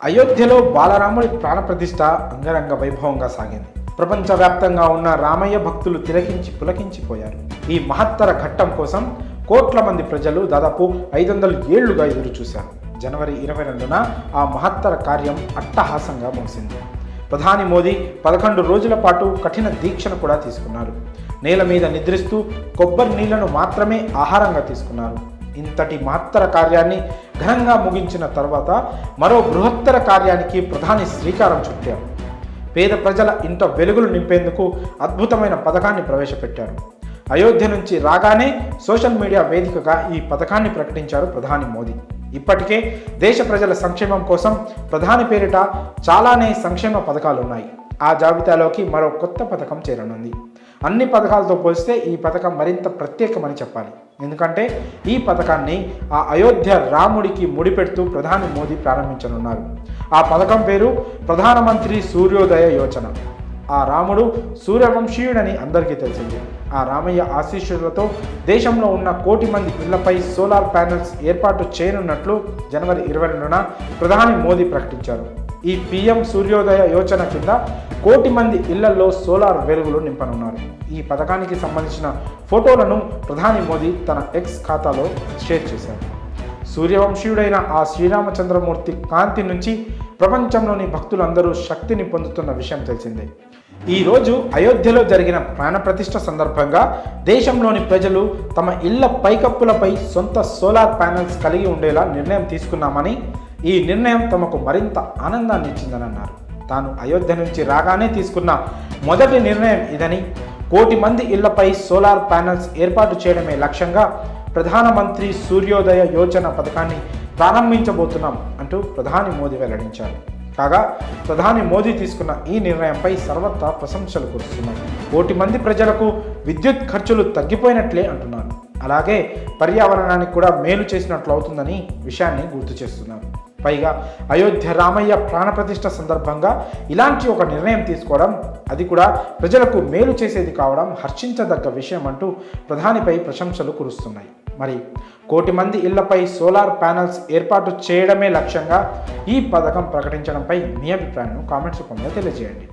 అయోధ్యలో బాలరాముడి ప్రాణప్రతిష్ఠ అంగరంగ వైభవంగా సాగింది. ప్రపంచవ్యాప్తంగా ఉన్న రామయ్య భక్తులు తిలకించి పులకించిపోయారు. ఈ మహత్తర ఘట్టం కోసం కోట్ల మంది ప్రజలు దాదాపు 500 ఏళ్లుగా ఎదురు చూశారు. జనవరి 22న ఆ మహత్తర కార్యం అట్టహాసంగా ముగిసింది. ప్రధాని మోదీ 11 రోజుల పాటు కఠిన దీక్షను కూడా తీసుకున్నారు. నేల మీద నిద్రిస్తూ కొబ్బరి నీళ్లను మాత్రమే ఆహారంగా తీసుకున్నారు. ఇంతటి మహత్తర కార్యాన్ని ఘనంగా ముగించిన తర్వాత మరో బృహత్తర కార్యానికి ప్రధాని శ్రీకారం చుట్టారు. పేద ప్రజల ఇంట వెలుగులు నింపేందుకు అద్భుతమైన పథకాన్ని ప్రవేశపెట్టారు. అయోధ్య నుంచి రాగానే సోషల్ మీడియా వేదికగా ఈ పథకాన్ని ప్రకటించారు ప్రధాని మోదీ. ఇప్పటికే దేశ ప్రజల సంక్షేమం కోసం ప్రధాని పేరిట చాలానే సంక్షేమ పథకాలు ఉన్నాయి. ఆ జాబితాలోకి మరో కొత్త పథకం చేరనుంది. అన్ని పథకాలతో పోలిస్తే ఈ పథకం మరింత ప్రత్యేకమని చెప్పాలి. ఎందుకంటే ఈ పథకాన్ని ఆ అయోధ్య రాముడికి ముడిపెడుతూ ప్రధాని మోదీ ప్రారంభించనున్నారు. ఆ పథకం పేరు ప్రధానమంత్రి సూర్యోదయ యోజన. ఆ రాముడు సూర్యవంశీయుడని అందరికీ తెలిసింది. ఆ రామయ్య ఆశీస్సులతో దేశంలో ఉన్న 1 కోటి మంది ఇళ్లపై సోలార్ ప్యానెల్స్ ఏర్పాటు చేయనున్నట్లు జనవరి 22న ప్రధాని మోదీ ప్రకటించారు. ఈ పీఎం సూర్యోదయ యోజన కింద 1 కోటి మంది ఇళ్లలో సోలార్ వెలుగులు నింపనున్నారు. ఈ పథకానికి సంబంధించిన ఫోటోలను ప్రధాని మోదీ తన ఎక్స్ ఖాతాలో షేర్ చేశారు. సూర్యవంశీయుడైన ఆ శ్రీరామచంద్రమూర్తి కాంతి నుంచి ప్రపంచంలోని భక్తులందరూ శక్తిని పొందుతున్న విషయం తెలిసిందే. ఈరోజు అయోధ్యలో జరిగిన ప్రాణప్రతిష్ఠ సందర్భంగా దేశంలోని ప్రజలు తమ ఇళ్ల పైకప్పులపై సొంత సోలార్ ప్యానెల్స్ కలిగి ఉండేలా నిర్ణయం తీసుకున్నామని, ఈ నిర్ణయం తమకు మరింత ఆనందాన్ని ఇచ్చిందని అన్నారు. తాను అయోధ్య నుంచి రాగానే తీసుకున్న మొదటి నిర్ణయం ఇదని, 1 కోటి మంది ఇళ్లపై సోలార్ ప్యానెల్స్ ఏర్పాటు చేయడమే లక్ష్యంగా ప్రధానమంత్రి సూర్యోదయ యోజన పథకాన్ని ప్రారంభించబోతున్నాం అంటూ ప్రధాని మోదీ వెల్లడించారు. కాగా ప్రధాని మోదీ తీసుకున్న ఈ నిర్ణయంపై సర్వత్రా ప్రశంసలు కురుస్తున్నాయి. 1 కోటి మంది ప్రజలకు విద్యుత్ ఖర్చులు తగ్గిపోయినట్లే అంటున్నారు. అలాగే పర్యావరణానికి కూడా మేలు చేసినట్లు అవుతుందని విషయాన్ని గుర్తు చేస్తున్నారు. పైగా అయోధ్య రామయ్య ప్రాణప్రతిష్ఠ సందర్భంగా ఇలాంటి ఒక నిర్ణయం తీసుకోవడం, అది కూడా ప్రజలకు మేలు చేసేది కావడం హర్షించదగ్గ విషయం అంటూ ప్రధానిపై ప్రశంసలు కురుస్తున్నాయి. మరి 1 కోటి మంది ఇళ్లపై సోలార్ ప్యానెల్స్ ఏర్పాటు చేయడమే లక్ష్యంగా ఈ పథకం ప్రకటించడంపై మీ అభిప్రాయాన్ని కామెంట్స్ రూపంలో తెలియజేయండి.